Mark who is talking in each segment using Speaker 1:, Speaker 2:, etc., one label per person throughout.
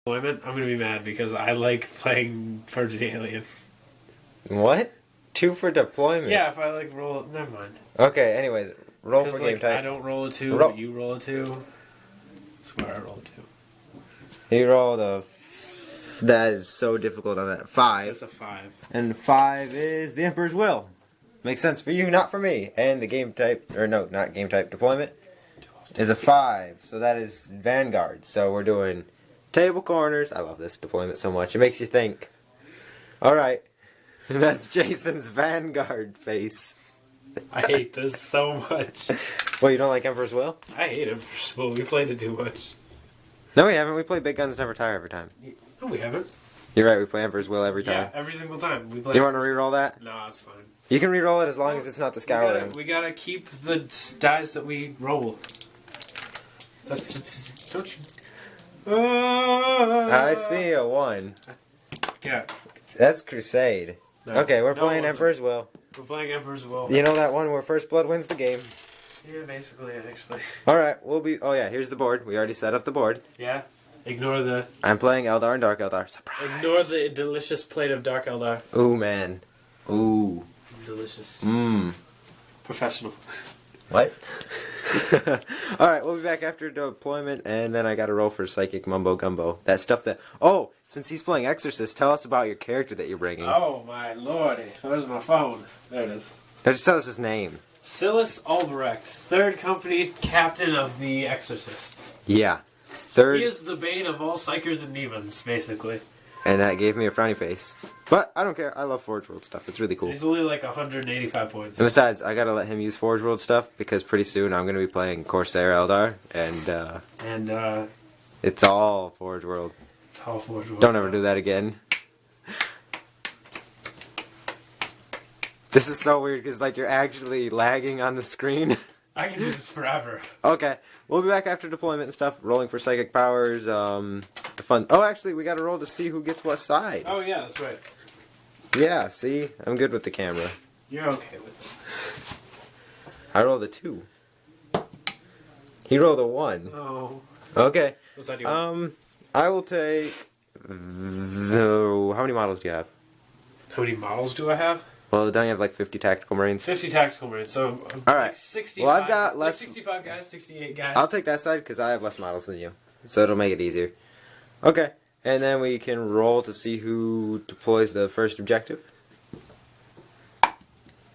Speaker 1: Deployment, I'm gonna be mad because I like playing Purge the Alien.
Speaker 2: What? 2 for deployment?
Speaker 1: Yeah, if I like roll, never mind.
Speaker 2: Okay, anyways, roll for game type.
Speaker 1: I don't roll a 2, but you roll a 2. Swear I roll a 2.
Speaker 2: He rolled a... That is so difficult on that. 5.
Speaker 1: That's a 5.
Speaker 2: And 5 is the Emperor's Will. Makes sense for you, not for me. And the game type, or no, not game type, deployment is a 5. So that is Vanguard. So we're doing table corners. I love this deployment so much. It makes you think. Alright. And that's Jason's Vanguard face.
Speaker 1: I hate this so much.
Speaker 2: Well, you don't like Emperor's Will?
Speaker 1: I hate Emperor's Will. We played it too much.
Speaker 2: No, we haven't. We play Big Guns Never Tire every time.
Speaker 1: No, we haven't.
Speaker 2: You're right, we play Emperor's Will every time.
Speaker 1: Yeah, every single time. We play.
Speaker 2: You want to re-roll that?
Speaker 1: No, it's fine.
Speaker 2: You can re-roll it as long as it's not the scouring.
Speaker 1: We gotta keep the dice that we roll. That's don't you...
Speaker 2: I see a 1.
Speaker 1: Yeah.
Speaker 2: That's Crusade.
Speaker 1: No.
Speaker 2: Okay, we're
Speaker 1: No,
Speaker 2: playing
Speaker 1: it
Speaker 2: Emperor's Will.
Speaker 1: We're playing Emperor's Will.
Speaker 2: You know that one where first blood wins the game?
Speaker 1: Yeah, basically, actually.
Speaker 2: Alright, we'll be... Oh yeah, here's the board. We already set up the board.
Speaker 1: Yeah. Ignore the...
Speaker 2: I'm playing Eldar and Dark Eldar. Surprise!
Speaker 1: Ignore the delicious plate of Dark Eldar.
Speaker 2: Ooh, man. Ooh.
Speaker 1: Delicious.
Speaker 2: Mmm.
Speaker 1: Professional.
Speaker 2: What? Alright, we'll be back after deployment, and then I gotta roll for Psychic Mumbo Gumbo. That stuff that... Oh, since he's playing Exorcist, tell us about your character that you're bringing.
Speaker 1: Oh, my lordy. Where's my phone? There it is.
Speaker 2: Now just tell us his name.
Speaker 1: Silas Albrecht, 3rd Company Captain of the Exorcist.
Speaker 2: Yeah. 3rd...
Speaker 1: He is the bane of all psychers and demons, basically.
Speaker 2: And that gave me a frowny face. But I don't care. I love Forge World stuff. It's really cool.
Speaker 1: He's only like 185 points.
Speaker 2: And besides, I gotta let him use Forge World stuff because pretty soon I'm gonna be playing Corsair Eldar, and it's all Forge World.
Speaker 1: It's all Forge World.
Speaker 2: Don't ever do that again. This is so weird because like you're actually lagging on the screen.
Speaker 1: I can do this forever.
Speaker 2: Okay, we'll be back after deployment and stuff. Rolling for psychic powers. Fun. Oh, actually, we gotta roll to see who gets what side.
Speaker 1: Oh yeah, that's right.
Speaker 2: Yeah, see, I'm good with the camera.
Speaker 1: You're okay with
Speaker 2: I rolled a 2. He rolled a 1.
Speaker 1: it. Oh.
Speaker 2: Okay.
Speaker 1: What's that do?
Speaker 2: I will take the... How many models do you have?
Speaker 1: How many models do I have?
Speaker 2: Well, don't you have like 50 tactical marines?
Speaker 1: 50 tactical marines. So
Speaker 2: all right.
Speaker 1: Like 65.
Speaker 2: Well, I've got less.
Speaker 1: Like 65 guys, 68 guys.
Speaker 2: I'll take that side because I have less models than you, so it'll make it easier. Okay, and then we can roll to see who deploys the first objective.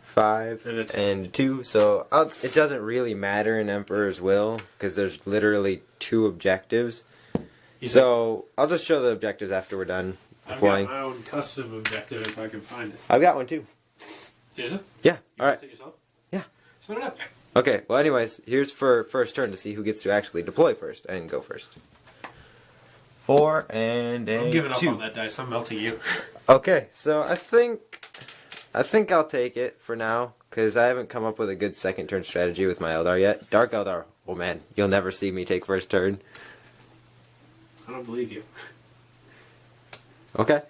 Speaker 2: 5 and 2. So it doesn't really matter in Emperor's Will because there's literally 2 objectives. So I'll just show the objectives after we're done deploying.
Speaker 1: I've got my own custom objective if I can find it.
Speaker 2: I've got one too.
Speaker 1: Is it?
Speaker 2: Yeah.
Speaker 1: You
Speaker 2: All right.
Speaker 1: it yourself?
Speaker 2: Yeah.
Speaker 1: So it up.
Speaker 2: Okay. Well, anyways, here's for first turn to see who gets to actually deploy first and go first. 4 and a
Speaker 1: I'm giving
Speaker 2: 2.
Speaker 1: up on that dice. I'm melting you.
Speaker 2: Okay. So I think I'll take it for now because I haven't come up with a good second turn strategy with my Eldar yet. Dark Eldar. Oh man, you'll never see me take first turn.
Speaker 1: I don't believe you.
Speaker 2: Okay.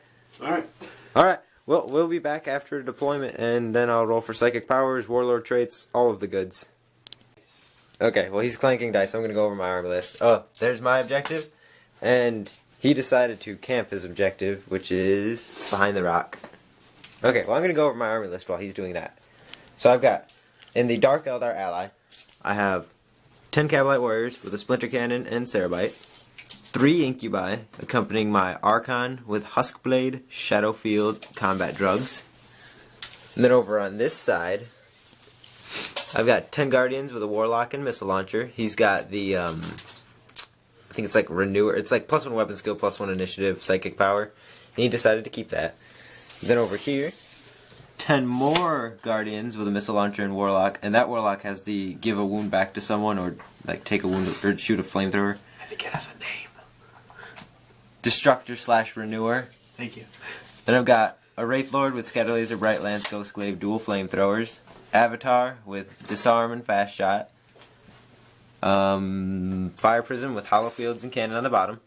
Speaker 1: All right.
Speaker 2: All right. Well, we'll be back after deployment, and then I'll roll for psychic powers, warlord traits, all of the goods. Okay, well, he's clanking dice. I'm going to go over my army list. Oh, there's my objective. And he decided to camp his objective, which is behind the rock. Okay, well, I'm going to go over my army list while he's doing that. So I've got, in the Dark Eldar ally, I have 10 Cavalite warriors with a splinter cannon and Cerebite. 3 Incubi, accompanying my Archon with Huskblade, Shadowfield, Combat Drugs. And then over on this side, I've got 10 Guardians with a Warlock and Missile Launcher. He's got the, I think it's like Renewer. It's like +1 weapon skill, +1 initiative, psychic power. And he decided to keep that. Then over here, 10 more Guardians with a Missile Launcher and Warlock. And that Warlock has the give a wound back to someone or like take a wound or shoot a flamethrower.
Speaker 1: I think it has a name.
Speaker 2: Destructor / Renewer.
Speaker 1: Thank you.
Speaker 2: Then I've got a Wraith Lord with Scatter Laser, Bright Lance, Ghost Glaive, dual flamethrowers. Avatar with Disarm and Fast Shot. Fire Prism with Hollow Fields and Cannon on the bottom.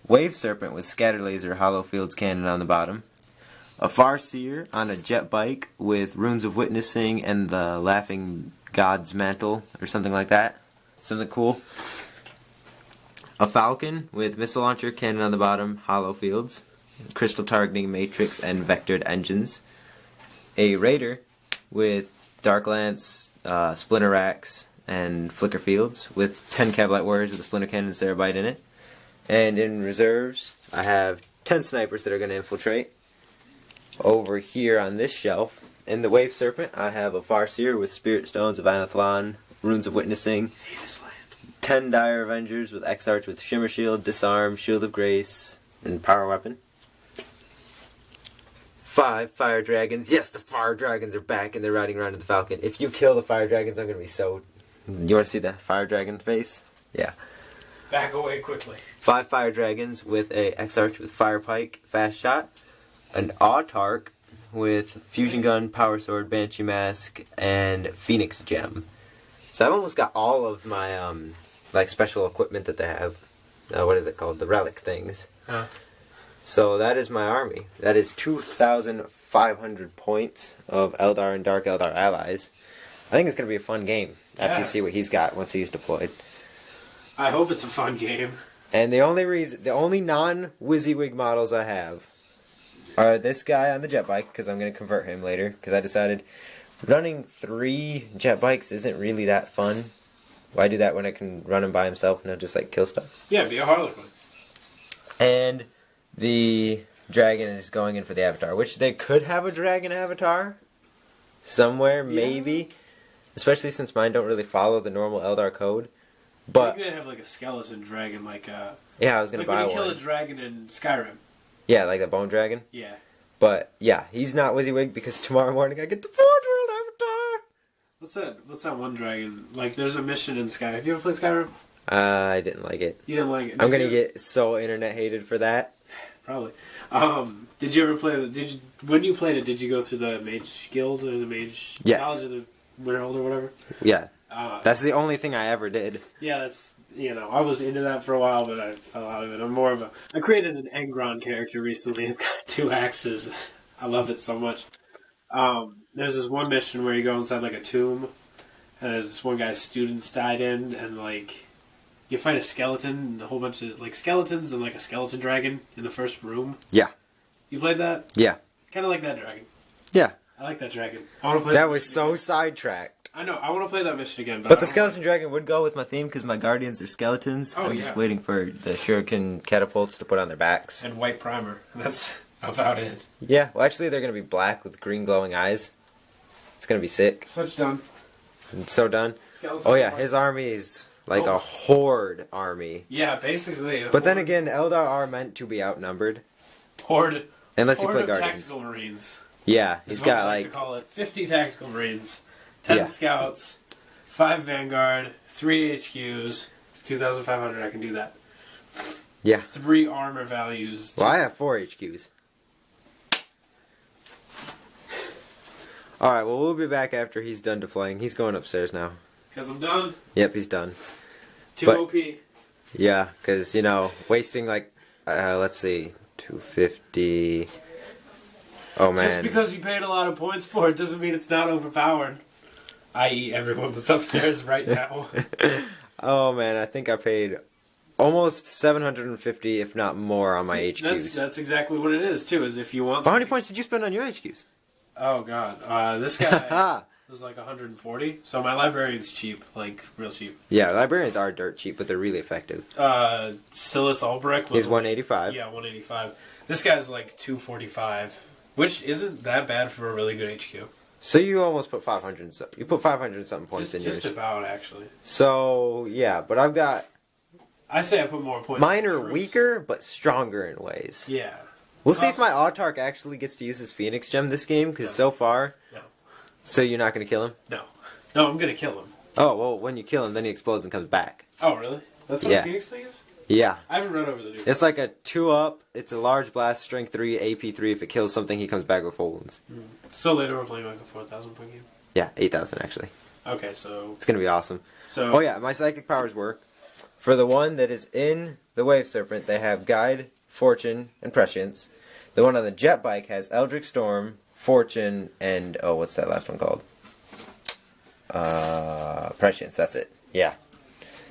Speaker 2: Wave Serpent with Scatter Laser, Hollow Fields, Cannon on the bottom. A Farseer on a jet bike with Runes of Witnessing and the Laughing God's Mantle or something like that. Something cool. A Falcon with missile launcher, cannon on the bottom, hollow fields, crystal targeting matrix, and vectored engines. A Raider with dark lance, splinter racks, and flicker fields with 10 Cav-Light warriors with a splinter cannon and Cerebite in it. And in reserves, I have 10 snipers that are going to infiltrate. Over here on this shelf, in the Wave Serpent, I have a Farseer with Spirit Stones of Anathlon, Runes of Witnessing, 10 Dire Avengers with X-Arch with Shimmer Shield, Disarm, Shield of Grace, and Power Weapon. 5 Fire Dragons. Yes, the Fire Dragons are back and they're riding around in the Falcon. If you kill the Fire Dragons, I'm going to be so... You want to see the Fire Dragon face? Yeah.
Speaker 1: Back away quickly.
Speaker 2: 5 Fire Dragons with a X-Arch with Fire Pike, Fast Shot, an Autark with Fusion Gun, Power Sword, Banshee Mask, and Phoenix Gem. So I've almost got all of my like special equipment that they have. What is it called? The relic things. So that is my army. That is 2,500 points of Eldar and Dark Eldar allies. I think it's going to be a fun game after you see what he's got once he's deployed.
Speaker 1: I hope it's a fun game.
Speaker 2: And the only non-WYSIWYG models I have are this guy on the jet bike, because I'm going to convert him later, because I decided running 3 jet bikes isn't really that fun. Why do that when I can run him by himself and he'll just like kill stuff?
Speaker 1: Yeah, be a Harlequin.
Speaker 2: And the dragon is going in for the avatar, which they could have a dragon avatar somewhere, maybe. Especially since mine don't really follow the normal Eldar code. But
Speaker 1: I think they'd have like a skeleton dragon, like
Speaker 2: yeah, I was gonna buy one.
Speaker 1: Like when you kill a dragon in Skyrim.
Speaker 2: Yeah, like a bone dragon.
Speaker 1: Yeah.
Speaker 2: But yeah, he's not WYSIWYG because tomorrow morning I get the Forge World avatar.
Speaker 1: What's that one dragon? Like, there's a mission in Skyrim. Have you ever played Skyrim?
Speaker 2: I didn't like it.
Speaker 1: You didn't like it?
Speaker 2: I'm gonna get so internet hated for that.
Speaker 1: Probably. Did you ever play? When you played it? Did you go through the Mage Guild or the Mage?
Speaker 2: Yes.
Speaker 1: College or the Winterhold or whatever?
Speaker 2: Yeah. That's the only thing I ever did.
Speaker 1: Yeah, that's, I was into that for a while, but I fell out of it. I created an Engron character recently. It's got 2 axes. I love it so much. There's this one mission where you go inside like a tomb, and there's this one guy's students died in, and like, you find a skeleton and a whole bunch of like skeletons and like a skeleton dragon in the first room.
Speaker 2: Yeah.
Speaker 1: You played that?
Speaker 2: Yeah.
Speaker 1: Kind of like that dragon.
Speaker 2: Yeah.
Speaker 1: I like that dragon. I want to play
Speaker 2: that was so again. Sidetracked.
Speaker 1: I know. I want to play that mission again.
Speaker 2: But the skeleton dragon would go with my theme because my guardians are skeletons. I'm just waiting for the shuriken catapults to put on their backs.
Speaker 1: And white primer. And that's about it.
Speaker 2: Yeah. Well, actually, they're going to be black with green glowing eyes. It's going to be sick.
Speaker 1: Such done.
Speaker 2: It's so done. Oh, yeah. His army is like a horde army.
Speaker 1: Yeah, basically.
Speaker 2: But then again, Eldar are meant to be outnumbered.
Speaker 1: Horde.
Speaker 2: Unless you play
Speaker 1: of
Speaker 2: guardians.
Speaker 1: Tactical Marines.
Speaker 2: Yeah. He's got like...
Speaker 1: to call it 50 Tactical Marines. 10 Scouts, 5 Vanguard, 3 HQs. It's 2,500, I can do that.
Speaker 2: Yeah.
Speaker 1: 3 armor values.
Speaker 2: Well, I have 4 HQs. Alright, well, we'll be back after he's done deploying. He's going upstairs now.
Speaker 1: Because I'm done?
Speaker 2: Yep, he's done.
Speaker 1: Too OP.
Speaker 2: Yeah, because, wasting like, let's see, 250... Oh, man.
Speaker 1: Just because you paid a lot of points for it doesn't mean it's not overpowered. I.e. everyone that's upstairs right now.
Speaker 2: Oh, man, I think I paid almost 750, if not more, on my HQs.
Speaker 1: That's exactly what it is, too, is if you want...
Speaker 2: Well, how many points did you spend on your HQs?
Speaker 1: Oh, God. This guy was like 140, so my librarian's cheap, like, real cheap.
Speaker 2: Yeah, librarians are dirt cheap, but they're really effective.
Speaker 1: Silas Albrecht was...
Speaker 2: He's 185.
Speaker 1: Yeah, 185. This guy's like 245, which isn't that bad for a really good HQ.
Speaker 2: So you almost put 500 and something. You put 500 and something points in yours.
Speaker 1: Just about, actually.
Speaker 2: So, yeah, but I've got...
Speaker 1: I say I put more points.
Speaker 2: Mine are weaker, but stronger in ways.
Speaker 1: Yeah.
Speaker 2: We'll see if my Autark actually gets to use his Phoenix Gem this game, because so far...
Speaker 1: No.
Speaker 2: So you're not going to kill him?
Speaker 1: No. No, I'm going to kill him.
Speaker 2: Oh, well, when you kill him, then he explodes and comes back.
Speaker 1: Oh, really? That's what a Phoenix thing is?
Speaker 2: Yeah.
Speaker 1: I haven't read over the new.
Speaker 2: It's like a 2-up, it's a large blast, strength 3, AP 3. If it kills something, he comes back with full wounds.
Speaker 1: So later we're playing like a 4,000 point game?
Speaker 2: Yeah, 8,000 actually.
Speaker 1: Okay, so...
Speaker 2: It's going to be awesome.
Speaker 1: So...
Speaker 2: Oh yeah, my psychic powers work. For the one that is in the Wave Serpent, they have Guide, Fortune, and Prescience. The one on the jet bike has Eldritch Storm, Fortune, and... Oh, what's that last one called? Prescience, that's it. Yeah.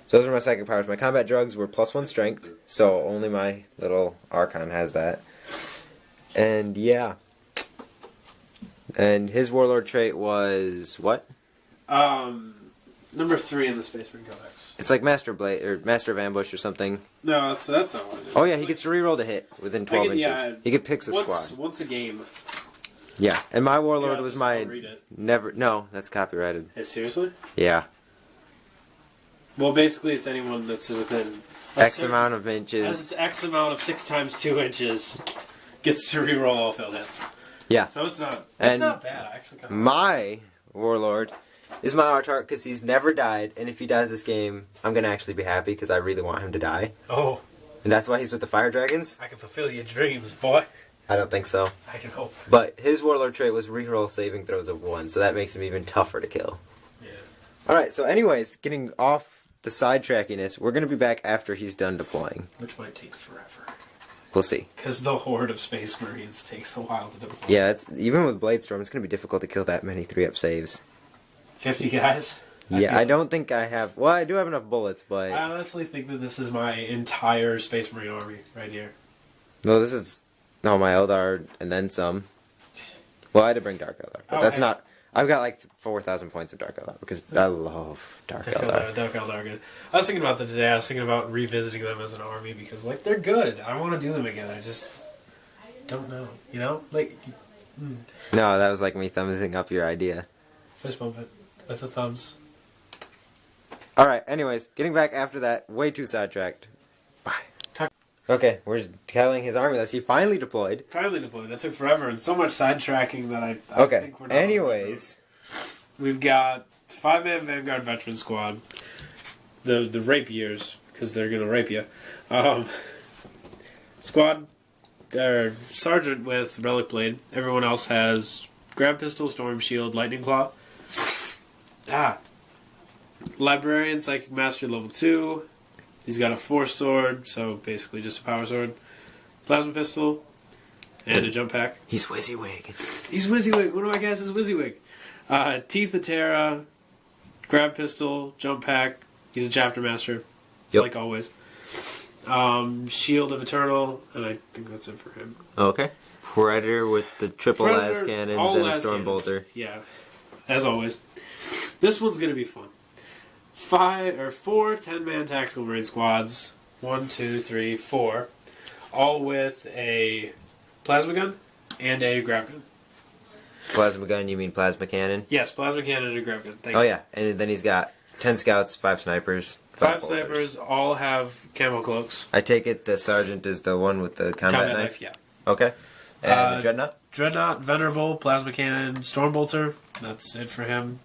Speaker 2: So those are my psychic powers. My combat drugs were +1 strength, so only my little Archon has that. And yeah. And his warlord trait was what?
Speaker 1: Number 3 in the Space Marine Codex.
Speaker 2: It's like Master Blade or Master of Ambush or something.
Speaker 1: No, that's not what it is.
Speaker 2: Oh yeah, he gets to reroll to hit within 12 inches. Yeah, he could pick a squad.
Speaker 1: Once a game.
Speaker 2: Yeah, and my warlord was my
Speaker 1: read it.
Speaker 2: never. No, that's copyrighted.
Speaker 1: Hey, seriously?
Speaker 2: Yeah.
Speaker 1: Well, basically, it's anyone that's within
Speaker 2: X amount of inches.
Speaker 1: As it's X amount of 6 times 2 inches, gets to reroll all failed hits.
Speaker 2: Yeah.
Speaker 1: So it's not.
Speaker 2: And
Speaker 1: not bad. I actually kind of
Speaker 2: my warlord is my Artark because he's never died, and if he dies this game, I'm gonna actually be happy because I really want him to die.
Speaker 1: Oh.
Speaker 2: And that's why he's with the Fire Dragons.
Speaker 1: I can fulfill your dreams, boy.
Speaker 2: I don't think so.
Speaker 1: I can hope.
Speaker 2: But his warlord trait was reroll saving throws of 1, so that makes him even tougher to kill.
Speaker 1: Yeah.
Speaker 2: Alright, so anyways, getting off the sidetrackiness, we're going to be back after he's done deploying.
Speaker 1: Which might take forever.
Speaker 2: We'll see.
Speaker 1: Because the horde of Space Marines takes a while to deploy.
Speaker 2: Yeah, it's, even with Bladestorm, it's going to be difficult to kill that many 3-up saves.
Speaker 1: 50 guys?
Speaker 2: Yeah, I don't think I have... Well, I do have enough bullets, but...
Speaker 1: I honestly think that this is my entire Space Marine army right here.
Speaker 2: No, this is... No, my Eldar and then some. Well, I had to bring Dark Eldar, but that's not... I've got like 4,000 points of Dark Eldar because I love Dark Eldar.
Speaker 1: Dark Eldar are good. I was thinking about that today. I was thinking about revisiting them as an army because, like, they're good. I want to do them again. I just don't know. You know? Like...
Speaker 2: No, that was like me thumbsing up your idea.
Speaker 1: Fist bump it with the thumbs.
Speaker 2: Alright, anyways, getting back after that, way too sidetracked. Bye. Okay, we're telling his army that he finally deployed.
Speaker 1: Finally deployed. That took forever and so much sidetracking that I
Speaker 2: okay,
Speaker 1: think we're not.
Speaker 2: Anyways.
Speaker 1: We've got 5-man Vanguard Veteran Squad. The rapiers, because they're going to rape you. Squad, Sergeant with Relic Blade. Everyone else has Grab Pistol, Storm Shield, Lightning Claw. Librarian, Psychic Mastery level 2. He's got a Force Sword, so basically just a Power Sword. Plasma Pistol, and a Jump Pack.
Speaker 2: He's WYSIWYG.
Speaker 1: He's WYSIWYG. One of my guys is WYSIWYG. Teeth of Terra, Grab Pistol, Jump Pack. He's a Chapter Master, like always. Shield of Eternal, and I think that's it for him.
Speaker 2: Okay. Predator with the triple las cannons and a Storm Bolter.
Speaker 1: Yeah, as always. This one's going to be fun. 4 10-man tactical marine squads. 1, 2, 3, 4. All with a plasma gun and a grab gun.
Speaker 2: Plasma gun, you mean plasma cannon?
Speaker 1: Yes, plasma cannon and a grab gun. Thank
Speaker 2: you.
Speaker 1: Oh,
Speaker 2: yeah. And then he's got 10 scouts, 5 snipers,
Speaker 1: 5 snipers, all have camo cloaks.
Speaker 2: I take it the sergeant is the one with the combat knife?
Speaker 1: Yeah.
Speaker 2: Okay. And Dreadnought?
Speaker 1: Dreadnought, Venerable, plasma cannon, Storm Bolter. That's it for him.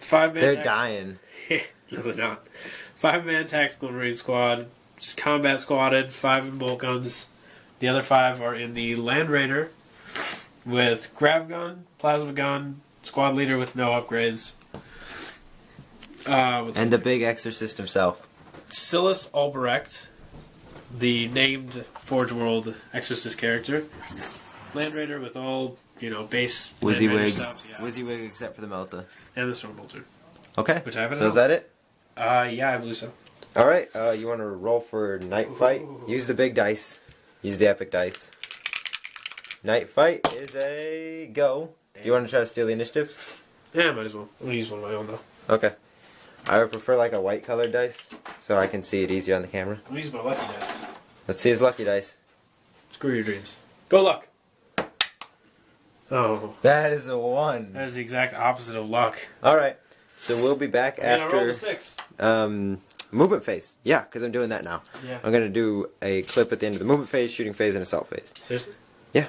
Speaker 1: 5-man.
Speaker 2: They're dying.
Speaker 1: No, they're not. 5-man tactical marine squad, just combat squatted, 5 in bolt guns. The other 5 are in the Land Raider with grab gun, plasma gun, squad leader with no upgrades.
Speaker 2: And the big exorcist himself.
Speaker 1: Silas Albrecht, the named Forge World exorcist character. Land Raider with all, base
Speaker 2: WYSIWYG
Speaker 1: stuff. Yeah.
Speaker 2: WYSIWYG except for the Melta.
Speaker 1: And the Storm Bolter.
Speaker 2: Okay.
Speaker 1: Which I haven't
Speaker 2: So is that it?
Speaker 1: Yeah, I believe so.
Speaker 2: Alright, you want to roll for Night Fight? Use the big dice. Use the epic dice. Night Fight is a go. Damn. You want to try to steal the initiative?
Speaker 1: Yeah, might as well. I'm going to use one of my own, though.
Speaker 2: Okay. I would prefer like a white colored dice, so I can see it easier on the camera.
Speaker 1: I'm going to use my lucky dice.
Speaker 2: Let's see his lucky dice.
Speaker 1: Screw your dreams. Go luck! Oh.
Speaker 2: That is a 1.
Speaker 1: That is the exact opposite of luck.
Speaker 2: Alright. So we'll be back after...
Speaker 1: I rolled a 6.
Speaker 2: Movement phase. Yeah, because I'm doing that now.
Speaker 1: Yeah.
Speaker 2: I'm going to do a clip at the end of the movement phase, shooting phase, and assault phase.
Speaker 1: Seriously?
Speaker 2: Yeah.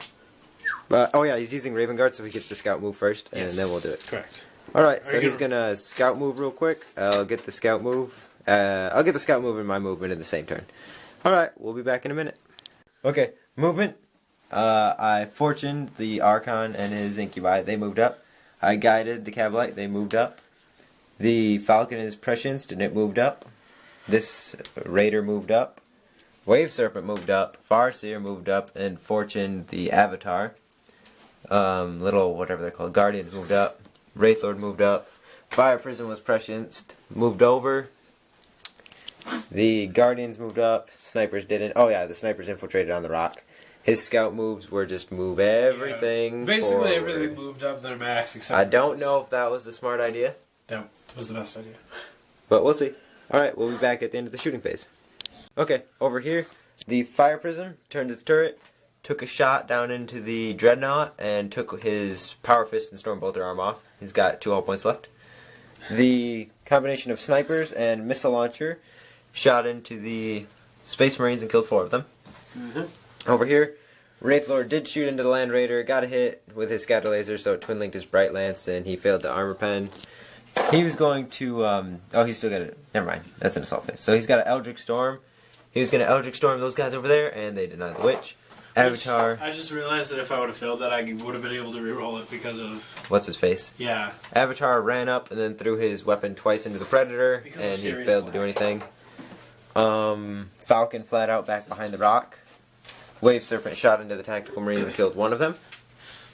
Speaker 2: Oh yeah, he's using Raven Guard, so he gets the scout move first, and then we'll do it.
Speaker 1: Correct.
Speaker 2: Alright, so he's going to scout move real quick. I'll get the scout move. I'll get the scout move and my movement in the same turn. Alright, we'll be back in a minute. Okay, movement. I fortuned the Archon and his Incubi. They moved up. I guided the Cavalite. They moved up. The Falcon and his Prescience, and it moved up. This Raider moved up. Wave Serpent moved up. Farseer moved up. And Fortune, the Avatar. Little, whatever they're called, Guardians moved up. Wraithlord moved up. Fire Prism was prescienced, moved over. The Guardians moved up. Snipers didn't. Oh yeah, the Snipers infiltrated on the rock. His scout moves were just move everything.
Speaker 1: Yeah. Basically,
Speaker 2: forward.
Speaker 1: everything moved up their max except.
Speaker 2: I don't know if that was the smart idea.
Speaker 1: That was the best idea.
Speaker 2: But we'll see. Alright, we'll be back at the end of the shooting phase. Okay, over here, the Fire Prism turned its turret, took a shot down into the Dreadnought, and took his Power Fist and Stormbolter arm off. He's got 2 hull points left. The combination of Snipers and Missile Launcher shot into the Space Marines and killed 4 of them. Over here, Wraithlord did shoot into the Land Raider, got a hit with his Scatter Laser, so it twin-linked his Bright Lance, and he failed the Armor Pen. He was going to, oh, he's still got it. Never mind, that's an assault phase. So he's got an Eldritch Storm. He was going to Eldritch Storm those guys over there, and they denied the Witch. Avatar.
Speaker 1: I just realized that if I would have failed that, I would have been able to reroll it because of...
Speaker 2: What's his face?
Speaker 1: Yeah.
Speaker 2: Avatar ran up and then threw his weapon twice into the Predator, and he failed to do anything. Falcon flat out back behind the rock. Wave Serpent shot into the Tactical Marines and killed 1 of them.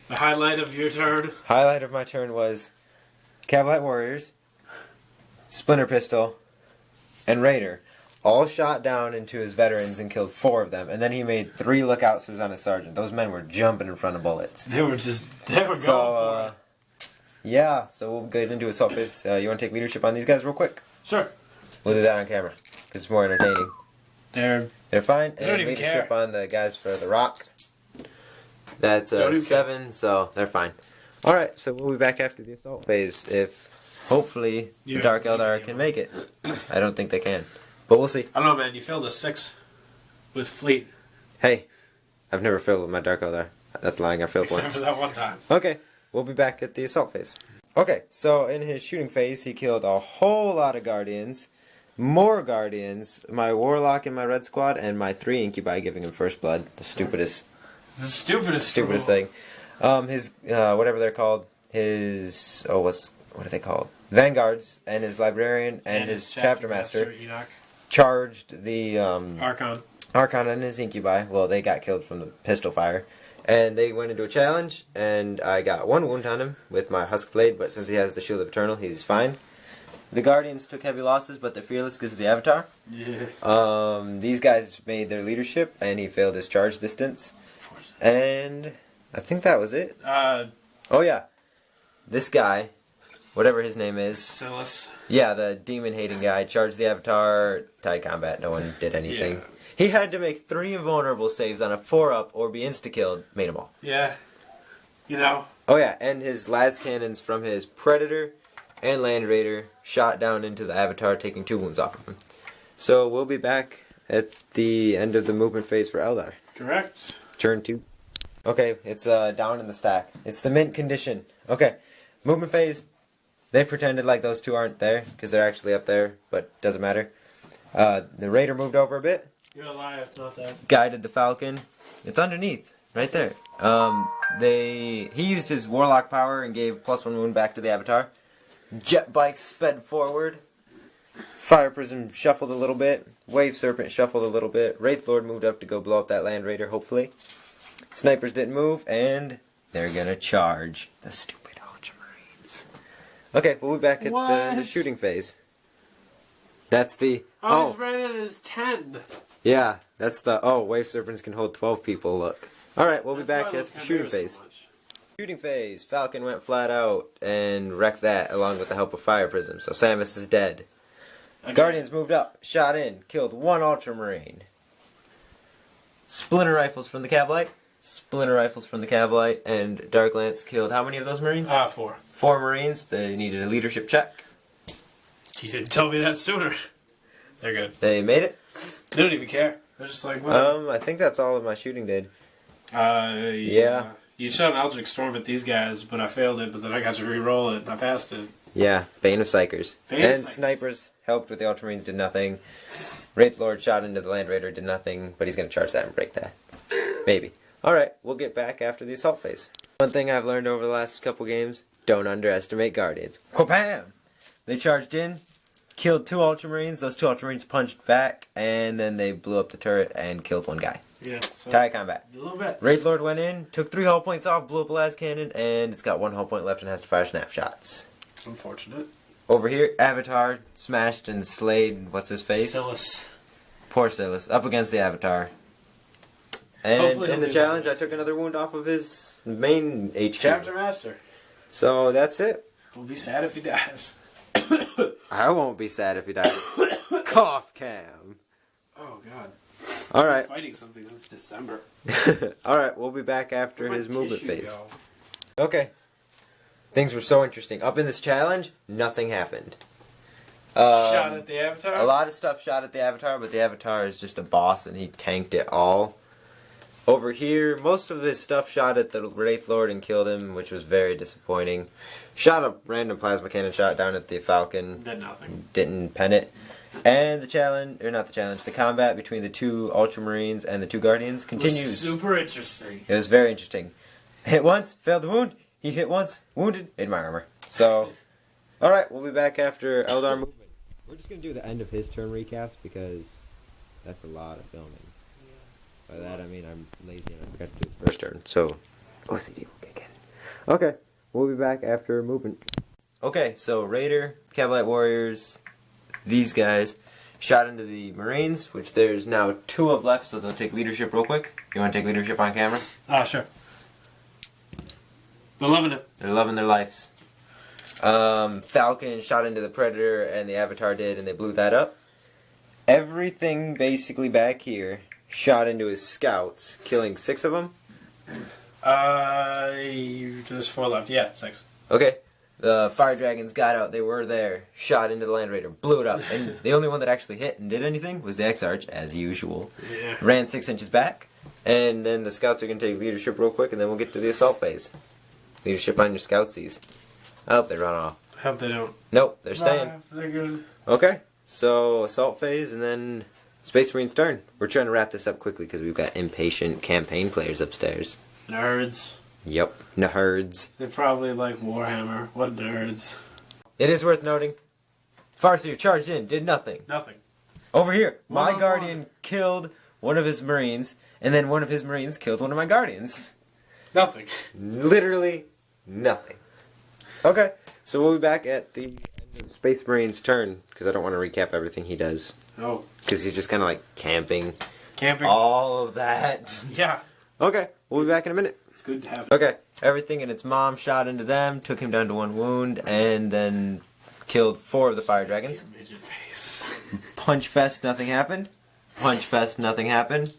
Speaker 1: The highlight of your turn?
Speaker 2: Highlight of my turn was Cavalite Warriors, Splinter Pistol, and Raider. All shot down into his veterans and killed 4 of them. And then he made 3 lookouts on his sergeant. Those men were jumping in front of bullets.
Speaker 1: They were going for it.
Speaker 2: Yeah, so we'll get into assault phase. You want to take leadership on these guys real quick?
Speaker 1: Sure.
Speaker 2: We'll do that on camera, because it's more entertaining.
Speaker 1: They're
Speaker 2: fine.
Speaker 1: They don't even
Speaker 2: leadership
Speaker 1: care.
Speaker 2: on the guys for the rock. That's 7, so they're fine. Alright, so we'll be back after the assault phase if, hopefully, the Dark Eldar can make it. I don't think they can. But we'll see.
Speaker 1: I don't know, man. You failed a 6 with Fleet.
Speaker 2: Hey, I've never failed with my Dark Eldar. That's lying, I failed
Speaker 1: Except
Speaker 2: once.
Speaker 1: for that one time.
Speaker 2: Okay, we'll be back at the assault phase. Okay, so in his shooting phase, he killed a whole lot of Guardians. More Guardians, my Warlock in my Red Squad, and my 3 Incubi giving him first blood. The stupidest thing. His, whatever they're called, his, what are they called? Vanguards, and his Librarian, and his Chapter Master
Speaker 1: Enoch.
Speaker 2: charged the,
Speaker 1: Archon
Speaker 2: and his Incubi. Well, they got killed from the pistol fire. And they went into a challenge, and I got 1 wound on him with my Husk Blade, but since he has the Shield of Eternal, he's fine. The Guardians took heavy losses, but they're fearless because of the Avatar.
Speaker 1: Yeah.
Speaker 2: These guys made their leadership, and he failed his charge distance. And I think that was it. Oh yeah, this guy, whatever his name is,
Speaker 1: Silas.
Speaker 2: Yeah, the demon-hating guy charged the Avatar. Tied combat. No one did anything. Yeah. He had to make 3 invulnerable saves on a 4-up or be insta-killed. Made them all.
Speaker 1: Yeah. You know.
Speaker 2: Oh yeah, and his las cannons from his Predator and Land Raider shot down into the Avatar, taking 2 wounds off of him. So we'll be back at the end of the movement phase for Eldar.
Speaker 1: Correct.
Speaker 2: Turn 2. Okay, it's down in the stack. It's the mint condition. Okay, movement phase. They pretended like those 2 aren't there, because they're actually up there, but doesn't matter. The Raider moved over a bit.
Speaker 1: You're a liar, it's not that.
Speaker 2: Guided the Falcon. It's underneath, right there. He used his Warlock power and gave +1 wound back to the Avatar. Jet Bike sped forward. Fire Prism shuffled a little bit. Wave Serpent shuffled a little bit. Wraithlord moved up to go blow up that Land Raider, hopefully. Snipers didn't move, and they're gonna charge the stupid Ultramarines. Okay, we'll be back at the shooting phase. That's the...
Speaker 1: Oh, he's rated as 10.
Speaker 2: Yeah, that's the... Oh, Wave Serpents can hold 12 people, look. Alright, we'll be back at the shooting phase. So shooting phase. Falcon went flat out and wrecked that along with the help of Fire Prism, so Samus is dead. Okay. Guardians moved up, shot in, killed 1 Ultramarine. Splinter Rifles from the Cavalite. Splinter Rifles from the Cavalite, and Dark Lance killed how many of those Marines?
Speaker 1: 4.
Speaker 2: 4 Marines. They needed a leadership check.
Speaker 1: You didn't tell me that sooner. They're good.
Speaker 2: They made it.
Speaker 1: They don't even care. They're just like, whatever.
Speaker 2: I think that's all of my shooting did.
Speaker 1: Yeah. You shot an Eldritch Storm at these guys, but I failed it, but then I got to re-roll it, and I passed it.
Speaker 2: Yeah, Bane of Psychers. And Snipers helped with the Ultramarines, did nothing. Wraithlord shot into the Land Raider, did nothing, but he's going to charge that and break that. Maybe. Alright, we'll get back after the assault phase. One thing I've learned over the last couple games, don't underestimate Guardians. Wha-bam! They charged in, killed 2 Ultramarines, those 2 Ultramarines punched back, and then they blew up the turret and killed 1 guy.
Speaker 1: Yeah. So
Speaker 2: tie combat.
Speaker 1: A little bit.
Speaker 2: Wraithlord went in, took 3 hull points off, blew up a las cannon, and it's got 1 hull point left and has to fire snapshots.
Speaker 1: Unfortunate.
Speaker 2: Over here, Avatar smashed and slayed, what's his face?
Speaker 1: Silas.
Speaker 2: Poor Silas, up against the Avatar. And
Speaker 1: Hopefully
Speaker 2: in the challenge, I took another wound off of his main HQ.
Speaker 1: Chapter Master.
Speaker 2: So that's it.
Speaker 1: We'll be sad if he dies.
Speaker 2: I won't be sad if he dies. Cough cam.
Speaker 1: Oh, God.
Speaker 2: Alright.
Speaker 1: Fighting something since December.
Speaker 2: Alright, we'll be back after
Speaker 1: Where'd
Speaker 2: his
Speaker 1: my
Speaker 2: movement
Speaker 1: tissue
Speaker 2: phase.
Speaker 1: go?
Speaker 2: Okay. Things were so interesting. Up in this challenge, nothing happened.
Speaker 1: Shot at the Avatar?
Speaker 2: A lot of stuff shot at the Avatar, but the Avatar is just a boss and he tanked it all. Over here, most of his stuff shot at the Wraith Lord and killed him, which was very disappointing. Shot a random plasma cannon shot down at the Falcon.
Speaker 1: Did nothing.
Speaker 2: Didn't pen it. And the challenge, or not the challenge, the combat between the two Ultramarines and the two Guardians continues.
Speaker 1: Was super interesting.
Speaker 2: It was very interesting. Hit once, failed to wound. He hit once, wounded, in my armor. So, alright, we'll be back after Eldar movement. We're just going to do the end of his turn recaps because that's a lot of filming. By that I mean I'm lazy and I forgot to do the first turn. So, OCD will kick in. Okay, we'll be back after movement. Okay, so Raider, Cavalite Warriors, these guys shot into the Marines, which there's now 2 of left, so they'll take leadership real quick. You want to take leadership on camera?
Speaker 1: Ah, sure. They're loving it.
Speaker 2: They're loving their lives. Falcon shot into the Predator, and the Avatar did, and they blew that up. Everything basically back here shot into his scouts, killing 6 of them.
Speaker 1: There's 4 left. Yeah, 6.
Speaker 2: Okay. The Fire Dragons got out. They were there. Shot into the Land Raider. Blew it up. And the only one that actually hit and did anything was the Exarch, as usual.
Speaker 1: Yeah.
Speaker 2: Ran 6 inches back. And then the scouts are going to take leadership real quick, and then we'll get to the assault phase. Leadership on your scoutsies. I hope they run off.
Speaker 1: I hope they don't.
Speaker 2: Nope, they're staying.
Speaker 1: They're good.
Speaker 2: Okay, so assault phase and then Space Marine's turn. We're trying to wrap this up quickly because we've got impatient campaign players upstairs.
Speaker 1: Nerds.
Speaker 2: Yep, nerds.
Speaker 1: They probably like Warhammer. What nerds.
Speaker 2: It is worth noting, Farseer charged in, did nothing.
Speaker 1: Nothing.
Speaker 2: Over here, my
Speaker 1: One-on-one.
Speaker 2: Guardian killed one of his Marines, and then one of his Marines killed one of my Guardians.
Speaker 1: Nothing.
Speaker 2: Literally nothing. Okay, so we'll be back at the end of Space Marine's turn, because I don't want to recap everything he does.
Speaker 1: Oh.
Speaker 2: Because he's just kind of like camping.
Speaker 1: Camping.
Speaker 2: All of that.
Speaker 1: Yeah.
Speaker 2: Okay, we'll be back in a minute.
Speaker 1: It's good to have.
Speaker 2: Okay, everything and its mom shot into them, took him down to 1 wound, and then killed 4 of the Fire Dragons.
Speaker 1: Midget face.
Speaker 2: Punch Fest, nothing happened. Punch Fest, nothing happened.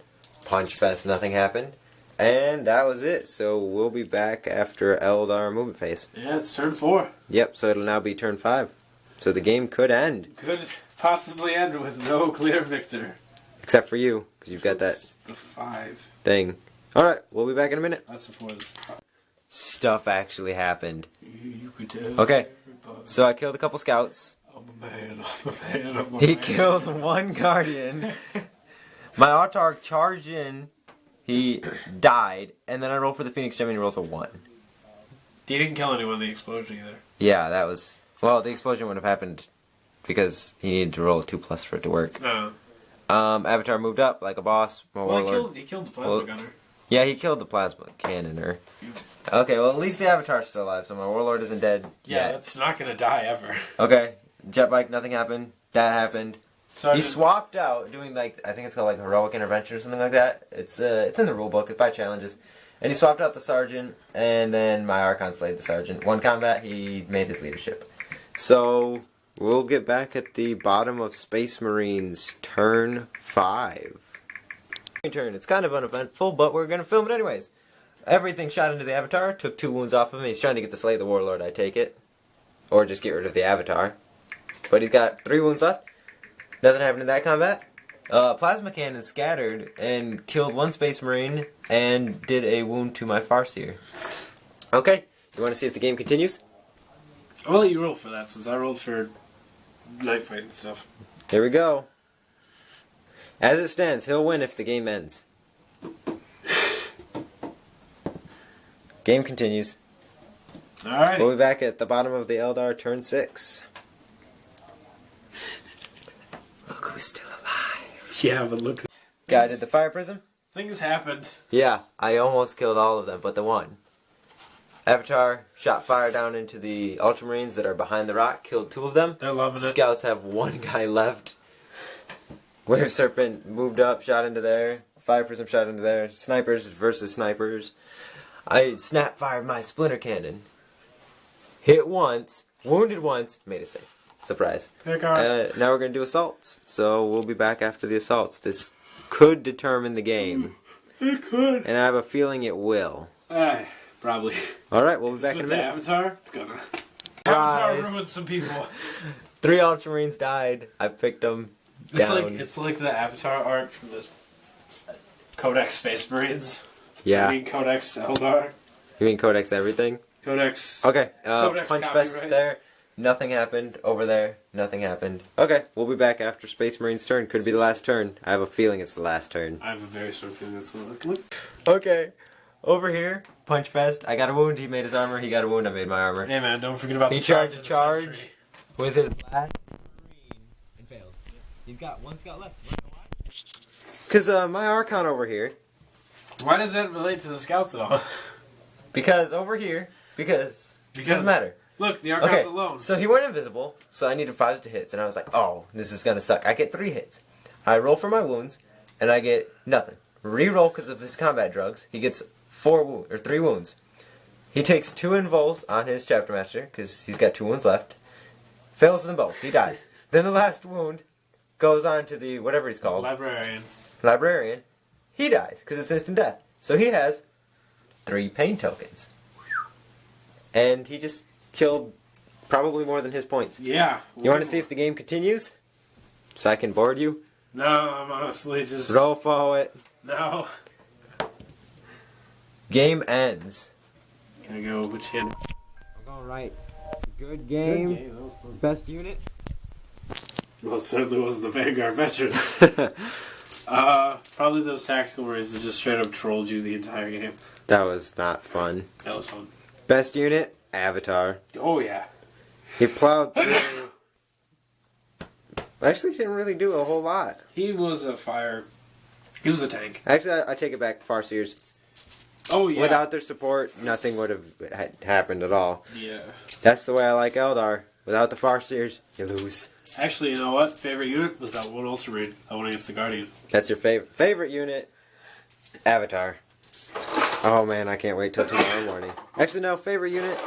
Speaker 2: Punch Fest, nothing happened. And that was it. So we'll be back after Eldar movement phase.
Speaker 1: Yeah, it's turn 4.
Speaker 2: Yep, so it'll now be turn 5. So the game could end.
Speaker 1: Could possibly end with no clear victor.
Speaker 2: Except for you, because you've got that
Speaker 1: That's the 5.
Speaker 2: thing. Alright, we'll be back in a minute.
Speaker 1: That's before this.
Speaker 2: Stuff actually happened.
Speaker 1: You could tell.
Speaker 2: Okay,
Speaker 1: everybody,
Speaker 2: so I killed a couple scouts.
Speaker 1: I'm a man, I'm a man, I'm a
Speaker 2: He
Speaker 1: man.
Speaker 2: killed 1 Guardian. My Autarch charged in. He died, and then I rolled for the Phoenix Gem and he rolls a 1.
Speaker 1: He didn't kill anyone in the explosion either.
Speaker 2: Yeah, that was... Well, the explosion would have happened because he needed to roll a 2+ for it to work.
Speaker 1: No.
Speaker 2: Avatar moved up like a boss. My
Speaker 1: Well,
Speaker 2: Warlord.
Speaker 1: he killed the plasma gunner.
Speaker 2: Yeah, he killed the plasma cannoner. Okay, well, at least the Avatar's still alive, so my Warlord isn't dead
Speaker 1: Yeah,
Speaker 2: yet.
Speaker 1: that's not gonna die ever.
Speaker 2: Okay, jet bike, nothing happened. That happened.
Speaker 1: So
Speaker 2: He swapped out doing like I think it's called like heroic intervention or something like that. It's in the rule book. It's by challenges, and he swapped out the sergeant, and then my Archon slayed the sergeant. 1 combat, he made his leadership. So we'll get back at the bottom of Space Marines turn 5. Turn. It's kind of uneventful, but we're gonna film it anyways. Everything shot into the Avatar. Took 2 wounds off of him. He's trying to get to slay the Warlord. I take it, or just get rid of the Avatar. But he's got 3 wounds left. Nothing happened in that combat. Plasma cannon scattered and killed 1 Space Marine and did a wound to my Farseer. Okay, you want to see if the game continues?
Speaker 1: I'll let you roll for that since I rolled for night fight and stuff.
Speaker 2: Here we go. As it stands, he'll win if the game ends. Game continues.
Speaker 1: Alright.
Speaker 2: We'll be back at the bottom of the Eldar turn 6. Look who's still alive.
Speaker 1: Yeah, but look.
Speaker 2: Guided the fire prism?
Speaker 1: Things happened.
Speaker 2: Yeah, I almost killed all of them, but the one. Avatar shot fire down into the Ultramarines that are behind the rock, killed 2 of them.
Speaker 1: They're loving it.
Speaker 2: Scouts have 1 guy left. Wave Serpent moved up, shot into there. Fire Prism shot into there. Snipers versus snipers. I snap fired my Splinter Cannon. Hit once, wounded once, made a save. Surprise.
Speaker 1: Here it goes.
Speaker 2: Now we're going to do assaults. So we'll be back after the assaults. This could determine the game.
Speaker 1: It could.
Speaker 2: And I have a feeling it will.
Speaker 1: Probably.
Speaker 2: Alright, we'll be back in a minute.
Speaker 1: Avatar, it's gonna.
Speaker 2: Surprise.
Speaker 1: Avatar ruined some people.
Speaker 2: 3 Ultramarines died. I picked them down.
Speaker 1: It's like the Avatar art from this Codex Space Marines.
Speaker 2: Yeah.
Speaker 1: I mean Codex Eldar.
Speaker 2: You mean Codex everything?
Speaker 1: Codex.
Speaker 2: Okay,
Speaker 1: Codex
Speaker 2: Punch
Speaker 1: copyright.
Speaker 2: Fest there. Nothing happened. Over there, nothing happened. Okay, we'll be back after Space Marine's turn. Could be the last turn. I have a feeling it's the last turn.
Speaker 1: I have a very strong feeling it's the
Speaker 2: Okay, over here, Punch Fest. I got a wound. He made his armor. He got a wound. I made my armor.
Speaker 1: Hey man, don't forget about
Speaker 2: He
Speaker 1: the
Speaker 2: charged
Speaker 1: of the
Speaker 2: charge
Speaker 1: century.
Speaker 2: with his blast and failed. He's got 1 scout left. Because my Archon over here.
Speaker 1: Why does that relate to the scouts at all?
Speaker 2: Because over here. Because it doesn't matter.
Speaker 1: Look, the Archon's
Speaker 2: Okay,
Speaker 1: alone.
Speaker 2: so he went invisible, so I needed 5s to hits, and I was like, oh, this is gonna suck. I get 3 hits. I roll for my wounds, and I get nothing. Reroll because of his combat drugs. He gets 3 wounds. He takes 2 invuls on his Chapter Master, because he's got 2 wounds left. Fails them both. He dies. Then the last wound goes on to the, whatever he's called. Librarian. He dies, because it's instant death. So he has 3 pain tokens. And he just killed probably more than his points.
Speaker 1: Yeah.
Speaker 2: You want to see if the game continues? So I can board you?
Speaker 1: No, I'm honestly just...
Speaker 2: Roll forward.
Speaker 1: No.
Speaker 2: Game ends.
Speaker 1: Can I go which hand?
Speaker 2: I'm going right. Good game.
Speaker 1: That was fun.
Speaker 2: Best unit.
Speaker 1: Well, it certainly wasn't the Vanguard Veterans. Probably those tactical marines that just straight up trolled you the entire game.
Speaker 2: That was not fun.
Speaker 1: That was fun.
Speaker 2: Best unit? Avatar.
Speaker 1: Oh, yeah.
Speaker 2: He plowed through. Actually, didn't really do a whole lot.
Speaker 1: He was a fire... He was a tank.
Speaker 2: Actually, I take it back. Farseers.
Speaker 1: Oh, yeah.
Speaker 2: Without their support, nothing would have happened at all.
Speaker 1: Yeah.
Speaker 2: That's the way I like Eldar. Without the Farseers, you lose.
Speaker 1: Actually, you know what? Favorite unit was that one Ultramarine. That one against the Guardian.
Speaker 2: That's your favorite unit? Avatar. Oh man, I can't wait till tomorrow morning. Actually, no, favorite unit?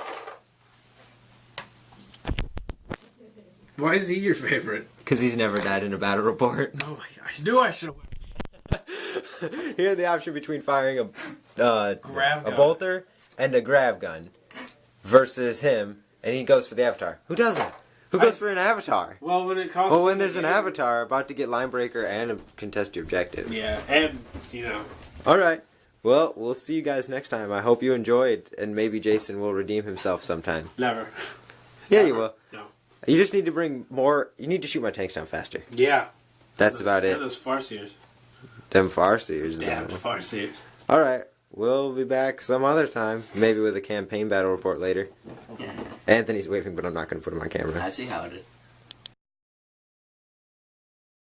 Speaker 1: Why is he your favorite?
Speaker 2: Because he's never died in a battle report.
Speaker 1: Oh my gosh, I knew I should have.
Speaker 2: He had the option between firing a
Speaker 1: Grav gun.
Speaker 2: bolter and a grav gun versus him, and he goes for the Avatar. Who does that? Who goes for an Avatar?
Speaker 1: Well, when it costs...
Speaker 2: Well, when there's an Avatar about to get line breaker and contest your objective.
Speaker 1: Yeah, and, you know...
Speaker 2: Alright. Well, we'll see you guys next time. I hope you enjoyed, and maybe Jason will redeem himself sometime.
Speaker 1: Never.
Speaker 2: Yeah,
Speaker 1: Never.
Speaker 2: you will.
Speaker 1: No.
Speaker 2: You just need to bring more... You need to shoot my tanks down faster.
Speaker 1: Yeah.
Speaker 2: That's about it.
Speaker 1: And those Farseers.
Speaker 2: Them Farseers.
Speaker 1: Damn Farseers.
Speaker 2: Alright. We'll be back some other time. Maybe with a campaign battle report later.
Speaker 3: Yeah.
Speaker 2: Anthony's waving, but I'm not going to put him on camera.
Speaker 3: I see how it is.